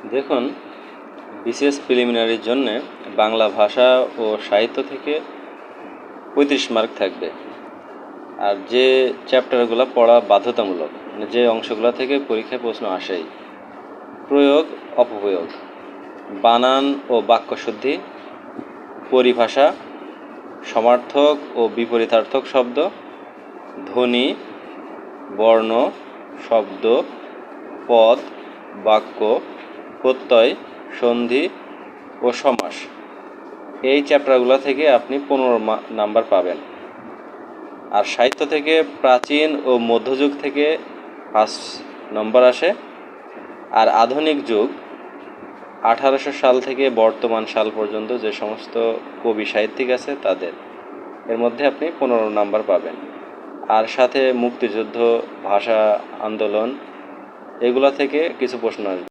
দেখুন, বিসিএস প্রিলিমিনারির জন্য বাংলা ভাষা ও সাহিত্য থেকে 35 মার্ক থাকবে। আর যে চ্যাপ্টারগুলো পড়া বাধ্যতামূলক, যে অংশগুলো থেকে পরীক্ষায় প্রশ্ন আসেই: প্রয়োগ, অপপ্রয়োগ, বানান ও বাক্যশুদ্ধি, পরিভাষা, সমার্থক ও বিপরীতার্থক শব্দ, ধ্বনি, বর্ণ, শব্দ, পদ, বাক্য, প্রত্যয়, সন্ধি ও সমাস। এই চ্যাপ্টারগুলো থেকে আপনি 15 নাম্বার পাবেন। আর সাহিত্য থেকে প্রাচীন ও মধ্যযুগ থেকে 5 নম্বর আসে। আর আধুনিক যুগ 1800 সাল থেকে বর্তমান সাল পর্যন্ত যে সমস্ত কবি সাহিত্যিক আছে তাদের, এর মধ্যে আপনি 15 নাম্বার পাবেন। আর সাথে মুক্তিযুদ্ধ, ভাষা আন্দোলন, এগুলা থেকে কিছু প্রশ্ন আসবে।